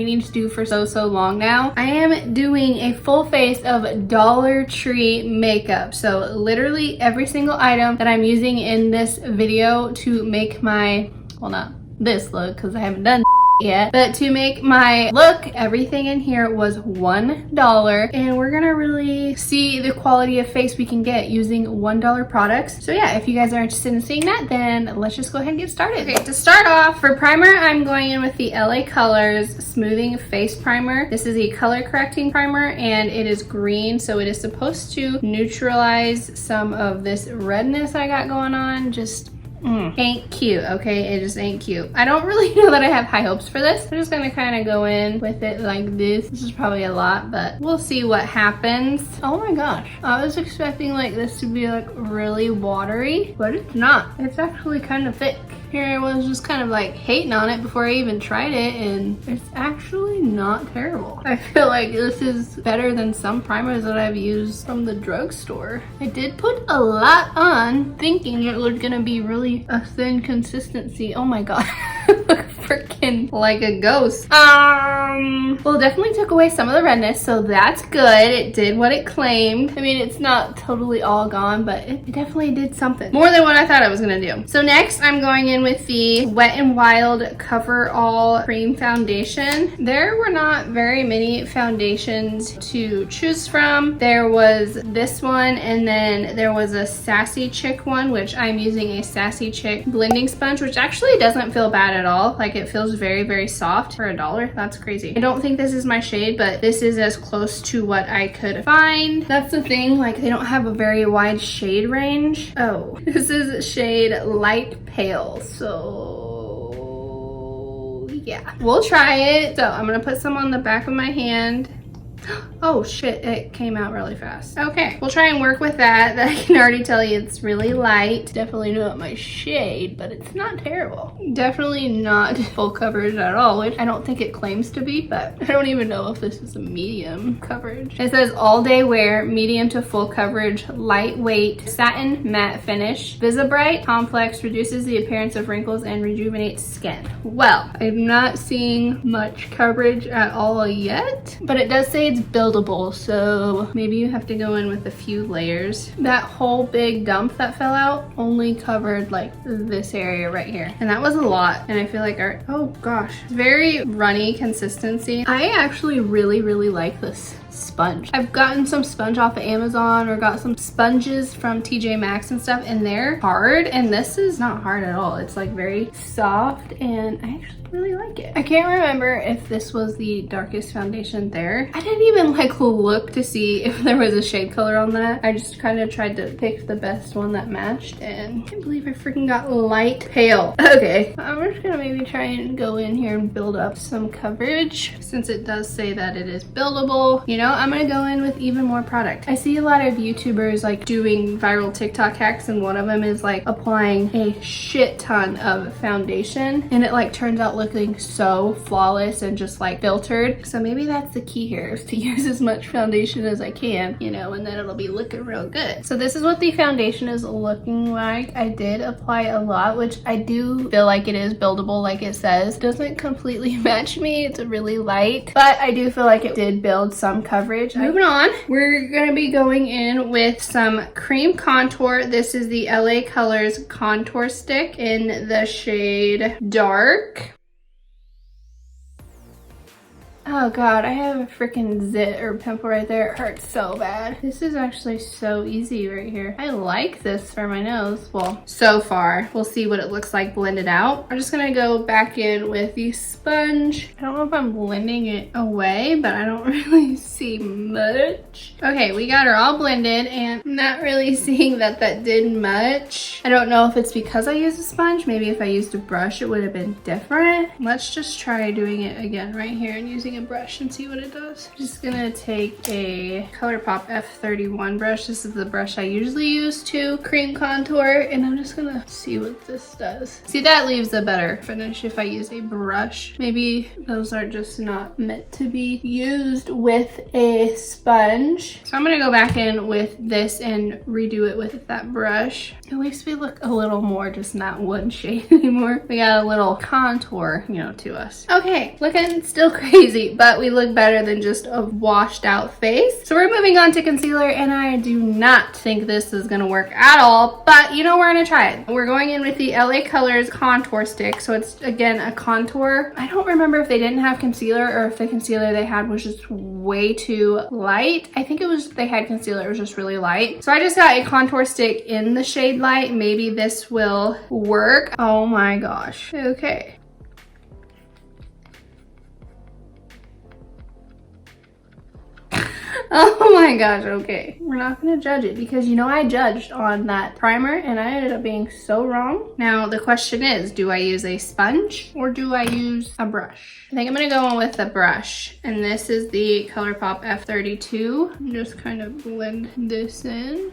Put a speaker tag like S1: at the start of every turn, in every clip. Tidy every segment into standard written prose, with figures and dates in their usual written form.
S1: meaning to do for so long now. I am doing a full face of Dollar Tree makeup. So literally every single item that I'm using in this video to make my, well, not this look because I haven't done yet, but to make my look, everything in here was $1, and we're gonna really see the quality of face we can get using $1 products. So yeah, if you guys are interested in seeing that, then let's just go ahead and get started. Okay, to start off, for primer, I'm going in with the LA Colors Smoothing Face Primer. This is a color correcting primer, and it is green, so it is supposed to neutralize some of this redness I got going on. Just ain't cute, okay? It just ain't cute. I don't really know that I have high hopes for this. I'm just gonna kind of go in with it like this. This is probably a lot, but we'll see what happens. Oh my gosh, I was expecting like this to be like really watery, but it's not. It's actually kind of thick. Here I was just kind of like hating on it before I even tried it, and it's actually not terrible. I feel like this is better than some primers that I've used from the drugstore. I did put a lot on thinking it was gonna be really a thin consistency. Oh my god. Look freaking like a ghost. Well, definitely took away some of the redness, so that's good. It did what it claimed. I mean, it's not totally all gone, but it definitely did something. More than what I thought I was gonna do. So next, I'm going in with the Wet n Wild Cover All Cream Foundation. There were not very many foundations to choose from. There was this one, and then there was a Sassy Chick one, which I'm using a Sassy Chick blending sponge, which actually doesn't feel bad at all. Like, it feels very soft for $1. That's crazy. I don't think this is my shade, but this is as close to what I could find. That's the thing, like, they don't have a very wide shade range. Oh, this is shade Light Pale, so yeah, we'll try it. So I'm gonna put some on the back of my hand. Oh shit, it came out really fast. Okay, we'll try and work with that. I can already tell you it's really light. Definitely not my shade, but it's not terrible. Definitely not full coverage at all, which I don't think it claims to be, but I don't even know if this is a medium coverage. It says all day wear, medium to full coverage, lightweight, satin matte finish, Visibright Complex, reduces the appearance of wrinkles and rejuvenates skin. Well, I'm not seeing much coverage at all yet, but it does say it's buildable, so maybe you have to go in with a few layers. That whole big dump that fell out only covered like this area right here, and that was a lot. And I feel like oh gosh, very runny consistency. I actually really like this sponge. I've gotten some sponge off of Amazon, or got some sponges from TJ Maxx and stuff, and they're hard, and this is not hard at all. It's like very soft, and I actually really like it. I can't remember if this was the darkest foundation there. I didn't even like look to see if there was a shade color on that. I just kind of tried to pick the best one that matched, and I can't believe I freaking got Light Pale. Okay, I'm just gonna maybe try and go in here and build up some coverage, since it does say that it is buildable. You know, I'm gonna go in with even more product. I see a lot of YouTubers like doing viral TikTok hacks, and one of them is like applying a shit ton of foundation, and it like turns out looking so flawless and just like filtered. So maybe that's the key here, is to use as much foundation as I can, you know, and then it'll be looking real good. So this is what the foundation is looking like. I did apply a lot, which I do feel like it is buildable, like it says. Doesn't completely match me, it's really light, but I do feel like it did build some coverage. Moving on, we're gonna be going in with some cream contour. This is the LA Colors Contour Stick in the shade Dark. Oh god, I have a freaking zit or pimple right there. It hurts so bad. This is actually so easy right here. I like this for my nose. Well, so far. We'll see what it looks like blended out. I'm just gonna go back in with the sponge. I don't know if I'm blending it away, but I don't really see much. Okay, we got her all blended, and I'm not really seeing that that did much. I don't know if it's because I used a sponge. Maybe if I used a brush, it would have been different. Let's just try doing it again right here and using a brush and see what it does. I'm just gonna take a ColourPop F31 brush. This is the brush I usually use to cream contour, and I'm just gonna see what this does. See, that leaves a better finish if I use a brush. Maybe those are just not meant to be used with a sponge. So I'm gonna go back in with this and redo it with that brush. At least we look a little more just not one shade anymore. We got a little contour, you know, to us. Okay, looking still crazy, but we look better than just a washed out face. So we're moving on to concealer, and I do not think this is gonna work at all, but you know, we're gonna try it. We're going in with the LA Colors contour stick. So it's, again, a contour. I don't remember if they didn't have concealer or if the concealer they had was just way too light. I think it was, they had concealer, it was just really light. So I just got a contour stick in the shade Light. Maybe this will work. Oh my gosh. Okay. Oh my gosh, okay. We're not gonna judge it because, you know, I judged on that primer and I ended up being so wrong. Now the question is, do I use a sponge or do I use a brush? I think I'm gonna go on with the brush, and this is the ColourPop F32. Just kind of blend this in.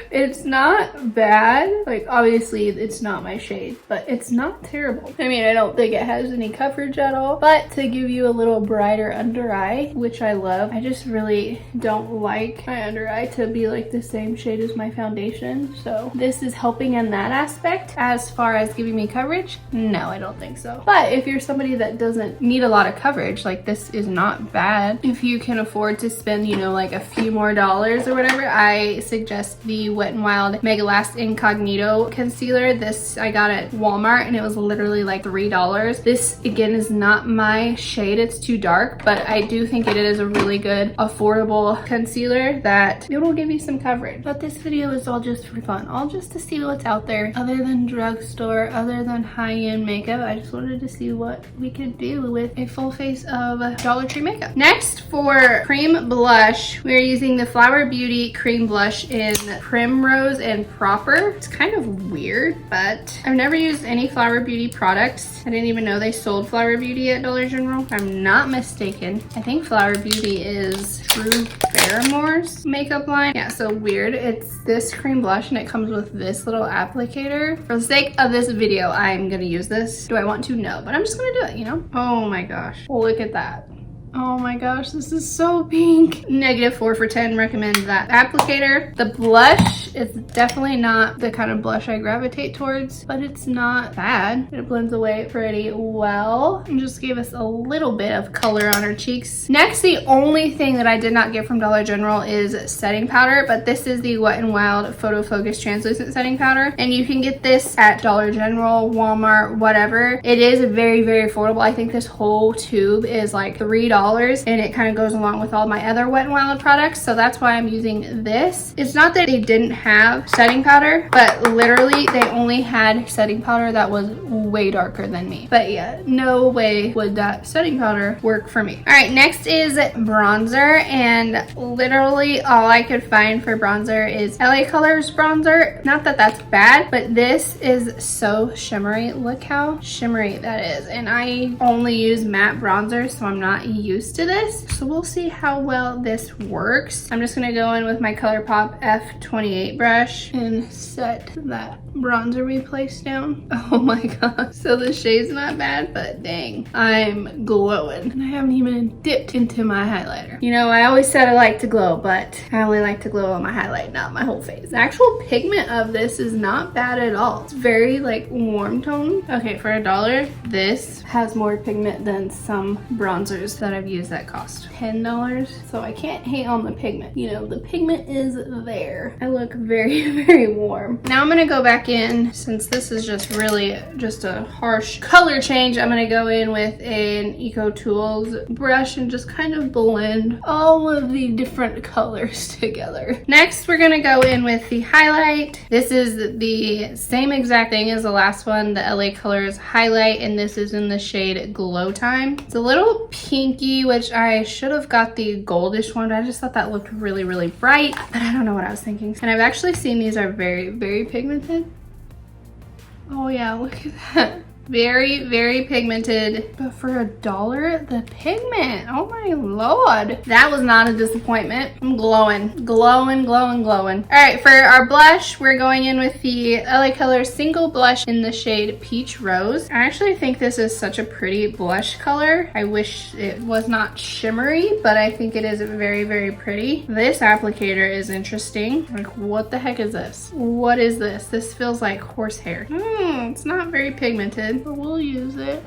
S1: It's not bad. Like, obviously it's not my shade, but it's not terrible. I mean, I don't think it has any coverage at all, but to give you a little brighter under eye, which I love. I just really don't like my under eye to be like the same shade as my foundation, so this is helping in that aspect. As far as giving me coverage, no, I don't think so. But if you're somebody that doesn't need a lot of coverage, like, this is not bad. If you can afford to spend, you know, like a few more dollars or whatever, I suggest the Wet n Wild Mega Last Incognito concealer. This I got at Walmart and it was literally like $3. This, again, is not my shade. It's too dark, but I do think it is a really good affordable concealer that it will give you some coverage. But this video is all just for fun, all just to see what's out there other than drugstore, other than high-end makeup. I just wanted to see what we could do with a full face of Dollar Tree makeup. Next, for cream blush, we're using the Flower Beauty cream blush in Primrose and Proper. It's kind of weird, but I've never used any Flower Beauty products. I didn't even know they sold Flower Beauty at Dollar General. If I'm not mistaken, I think Flower Beauty is Drew Barrymore's makeup line. Yeah, so weird. It's this cream blush and it comes with this little applicator. For the sake of this video, I'm gonna use this. Do I want to? No, but I'm just gonna do it, you know? Oh my gosh, look at that. Oh my gosh, this is so pink. -4 for 10, recommend that applicator. The blush is definitely not the kind of blush I gravitate towards, but it's not bad. It blends away pretty well and just gave us a little bit of color on our cheeks. Next, the only thing that I did not get from Dollar General is setting powder, but this is the Wet n Wild Photo Focus Translucent Setting Powder, and you can get this at Dollar General, Walmart, whatever. It is very, very affordable. I think this whole tube is like $3, and it kind of goes along with all my other Wet n Wild products, so that's why I'm using this. It's not that they didn't have setting powder, but literally they only had setting powder that was way darker than me. But yeah, no way would that setting powder work for me. All right, next is bronzer, and literally all I could find for bronzer is LA Colors bronzer. Not that that's bad, but this is so shimmery. Look how shimmery that is, and I only use matte bronzer, so I'm not used to this, so we'll see how well this works. I'm just gonna go in with my ColourPop F28 brush and set that bronzer we placed down. Oh my god, so the shade's not bad, but dang, I'm glowing, and I haven't even dipped into my highlighter. You know, I always said I like to glow, but I only like to glow on my highlight, not my whole face. The actual pigment of this is not bad at all. It's very like warm tone. Okay, for $1, this has more pigment than some bronzers that I've used that cost $10, so I can't hate on the pigment. You know, the pigment is there. I look very, very warm. Now I'm gonna go back in, since this is just really just a harsh color change, I'm gonna go in with an Eco Tools brush and just kind of blend all of the different colors together. Next, we're gonna go in with the highlight. This is the same exact thing as the last one, the LA Colors highlight, and this is in the shade Glow Time. It's a little pinky, which I should have got the goldish one, but I just thought that looked really, really bright, but I don't know what I was thinking. And I've actually seen these are very, very pigmented. Oh yeah, look at that. Very, very pigmented, but for $1, the pigment, oh my Lord. That was not a disappointment. I'm glowing, glowing, glowing, glowing. All right, for our blush, we're going in with the LA Colors Single Blush in the shade Peach Rose. I actually think this is such a pretty blush color. I wish it was not shimmery, but I think it is very, very pretty. This applicator is interesting. Like, what the heck is this? What is this? This feels like horsehair. It's not very pigmented, but we'll use it.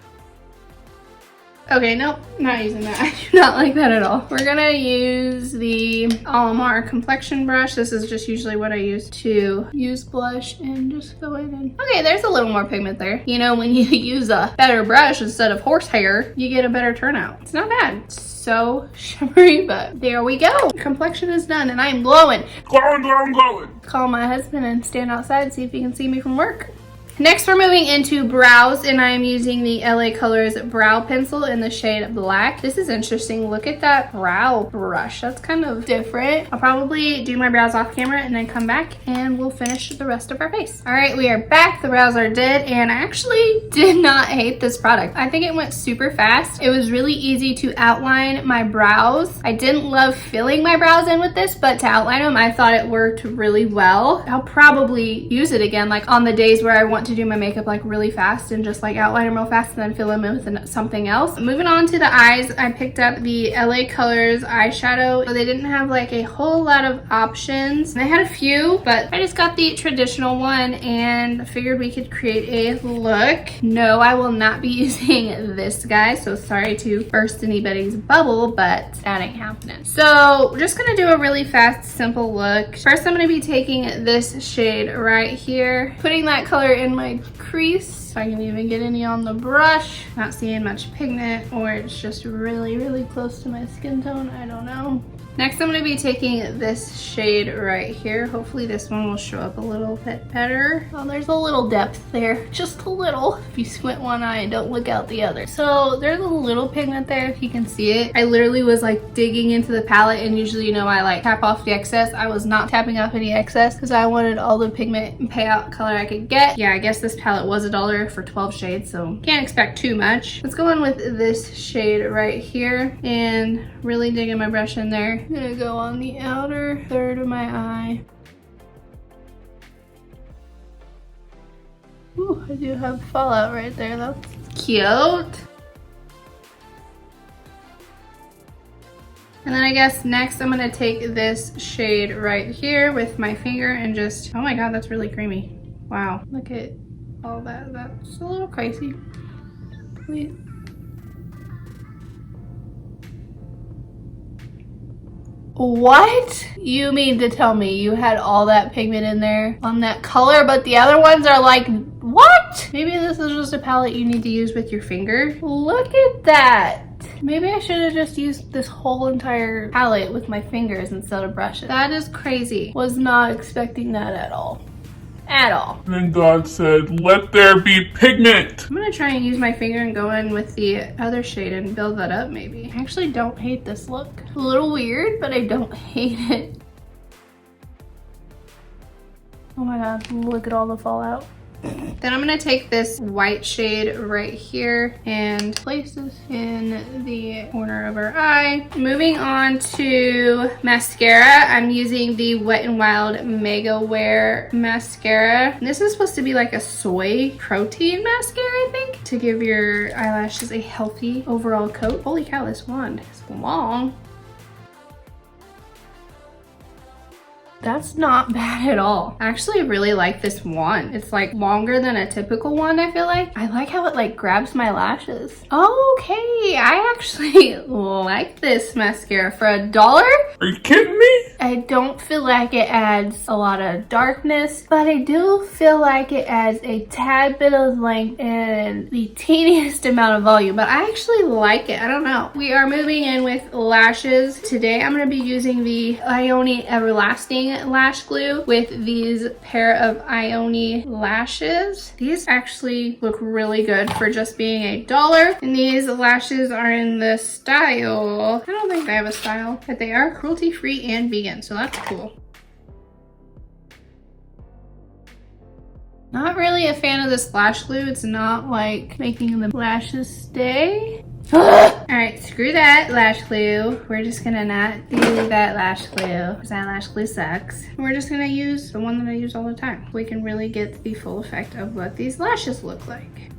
S1: Okay, nope, not using that. I do not like that at all. We're gonna use the Alamar Complexion Brush. This is just usually what I use to use blush and just go in and... Okay, there's a little more pigment there. You know, when you use a better brush instead of horsehair, you get a better turnout. It's not bad. It's so shimmery, but there we go. Complexion is done and I'm glowing. Glowing, glowing, glowing. Call my husband and stand outside, see if he can see me from work. Next, we're moving into brows, and I'm using the LA Colors Brow Pencil in the shade Black. This is interesting. Look at that brow brush. That's kind of different. I'll probably do my brows off camera and then come back and we'll finish the rest of our face. All right, we are back. The brows are did, and I actually did not hate this product. I think it went super fast. It was really easy to outline my brows. I didn't love filling my brows in with this, but to outline them, I thought it worked really well. I'll probably use it again, like on the days where I want to do my makeup like really fast and just like outline them real fast and then fill them in with something else. Moving on to the eyes, I picked up the LA Colors eyeshadow. So they didn't have like a whole lot of options. They had a few, but I just got the traditional one and figured we could create a look. No, I will not be using this guy, so sorry to burst anybody's bubble, but that ain't happening. So we're just gonna do a really fast, simple look. First, I'm gonna be taking this shade right here, putting that color in my crease. If I can even get any on the brush. Not seeing much pigment, or it's just really, really close to my skin tone. I don't know. Next, I'm going to be taking this shade right here. Hopefully this one will show up a little bit better. Oh, there's a little depth there, just a little. If you squint one eye and don't look out the other. So there's a little pigment there if you can see it. I literally was like digging into the palette, and usually, you know, I like tap off the excess. I was not tapping off any excess because I wanted all the pigment and payout color I could get. Yeah, I guess this palette was $1 for 12 shades, so can't expect too much. Let's go in with this shade right here and really digging my brush in there. I'm gonna go on the outer third of my eye. Ooh, I do have fallout right there. That's cute. And then I guess next I'm gonna take this shade right here with my finger and just, oh my god, that's really creamy. Wow, look at all that. That's a little crazy. Wait. What? You mean to tell me you had all that pigment in there on that color, but the other ones are like, what? Maybe this is just a palette you need to use with your finger. Look at that. Maybe I should have just used this whole entire palette with my fingers instead of brushes. That is crazy. Was not expecting that at all. At all.
S2: And then God said, let there be pigment.
S1: I'm gonna try and use my finger and go in with the other shade and build that up maybe. I actually don't hate this look. A little weird, but I don't hate it. Oh my god, look at all the fallout. Then I'm gonna take this white shade right here and place this in the corner of our eye. Moving on to mascara, I'm using the Wet n Wild Mega Wear mascara. And this is supposed to be like a soy protein mascara, I think, to give your eyelashes a healthy overall coat. Holy cow, this wand is long. That's not bad at all. I actually really like this wand. It's like longer than a typical wand, I feel like. I like how it like grabs my lashes. Okay, I actually like this mascara for $1.
S2: Are you kidding me?
S1: I don't feel like it adds a lot of darkness, but I do feel like it adds a tad bit of length and the teeniest amount of volume, but I actually like it. I don't know. We are moving in with lashes. Today I'm gonna be using the Ioni Everlasting Lash Glue with these pair of Ioni lashes. These actually look really good for just being $1. And these lashes are in the style, I don't think they have a style, but they are cruelty free and vegan, so that's cool. Not really a fan of this lash glue. It's not like making the lashes stay. Alright, screw that lash glue. We're just gonna not do that lash glue because that lash glue sucks. We're just gonna use the one that I use all the time. We can really get the full effect of what these lashes look like.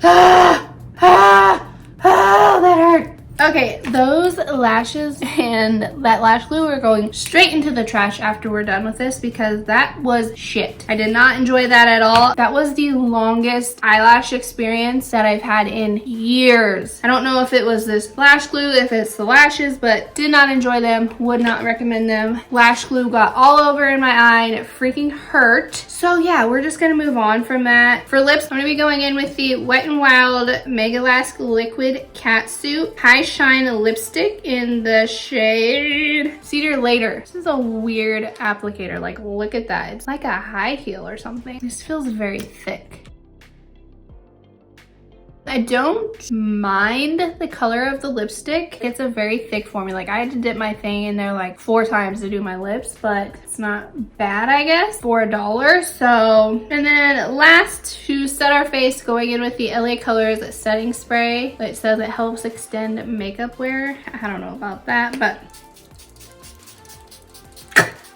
S1: Oh, that hurt. Okay, those lashes and that lash glue are going straight into the trash after we're done with this because that was shit. I did not enjoy that at all. That was the longest eyelash experience that I've had in years. I don't know if it was this lash glue, if it's the lashes, but did not enjoy them. Would not recommend them. Lash glue got all over in my eye and it freaking hurt. So yeah, we're just gonna move on from that. For lips, I'm gonna be going in with the Wet n Wild Mega Lash Liquid Catsuit High Shine lipstick in the shade Cedar Later. This is a weird applicator. Like, look at that. It's like a high heel or something. This feels very thick. I don't mind the color of the lipstick. It's a very thick formula. Like, I had to dip my thing in there like 4 times to do my lips, but it's not bad, I guess, for $1. So, and then last, to set our face, going in with the LA Colors setting spray. It says it helps extend makeup wear. I don't know about that, but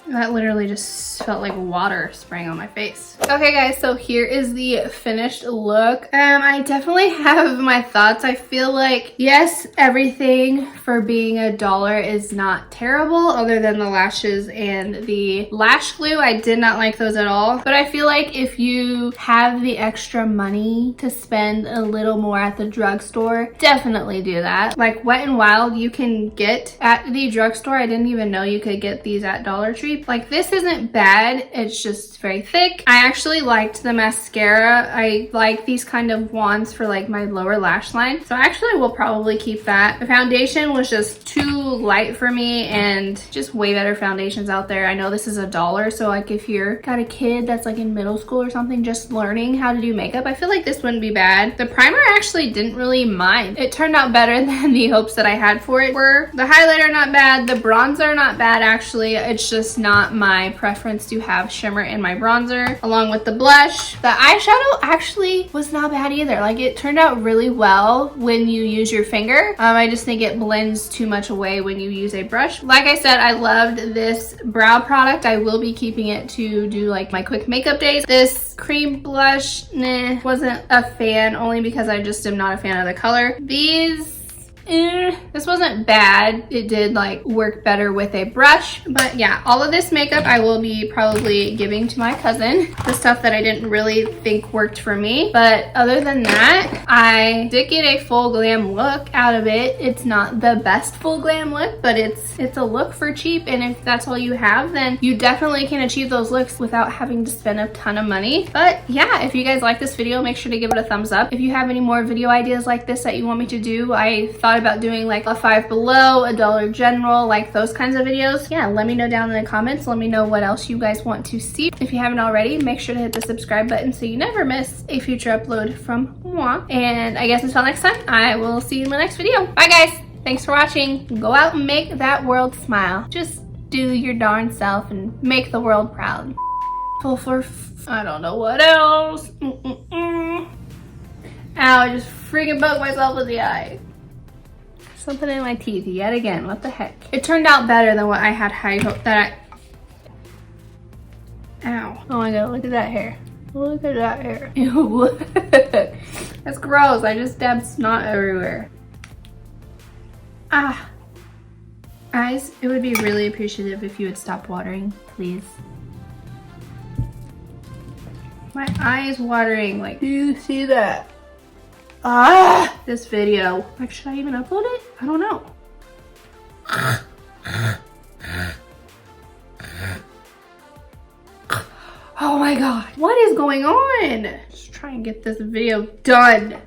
S1: that literally just felt like water spraying on my face. Okay guys, so here is the finished look. I definitely have my thoughts. I feel like, yes, everything for being $1 is not terrible other than the lashes and the lash glue. I did not like those at all. But I feel like if you have the extra money to spend a little more at the drugstore, definitely do that. Like Wet n Wild, you can get at the drugstore. I didn't even know you could get these at Dollar Tree. Like, this isn't bad. It's just very thick. I actually liked the mascara. I like these kind of wands for like my lower lash line. So I actually will probably keep that. The foundation was just too light for me and just way better foundations out there. I know this is $1. So like if you're got a kid that's like in middle school or something just learning how to do makeup, I feel like this wouldn't be bad. The primer I actually didn't really mind. It turned out better than the hopes that I had for it were. The highlighter not bad. The bronzer not bad actually. It's just not my preference to have shimmer in my bronzer along with the blush. The eyeshadow actually was not bad either. Like, it turned out really well when you use your finger. I just think it blends too much away when you use a brush. Like I said, I loved this brow product. I will be keeping it to do like my quick makeup days. This cream blush, wasn't a fan, only because I just am not a fan of the color. These, this wasn't bad. It did like work better with a brush, but yeah, all of this makeup I will be probably giving to my cousin. The stuff that I didn't really think worked for me, but other than that, I did get a full glam look out of it. It's not the best full glam look, but it's a look for cheap, and if that's all you have, then you definitely can achieve those looks without having to spend a ton of money. But yeah, if you guys like this video, make sure to give it a thumbs up. If you have any more video ideas like this that you want me to do, I thought about doing like a Five Below, a Dollar General, like those kinds of videos. Yeah, let me know down in the comments. Let me know what else you guys want to see. If you haven't already, make sure to hit the subscribe button so you never miss a future upload from moi. And I guess until next time, I will see you in the next video. Bye guys, thanks for watching. Go out and make that world smile. Just do your darn self and make the world proud. I don't know what else. Ow, I just freaking poked myself in the eye. Something in my teeth yet again. What the heck? It turned out better than what I had high hope that Ow. Oh my god, look at that hair. Look at that hair. Ew. That's gross. I just dabbed snot everywhere. Ah. Eyes, it would be really appreciative if you would stop watering, please. My eye is watering. Like, do you see that? Ah! This video. Like, should I even upload it? I don't know. Oh my god. What is going on? Just try and get this video done.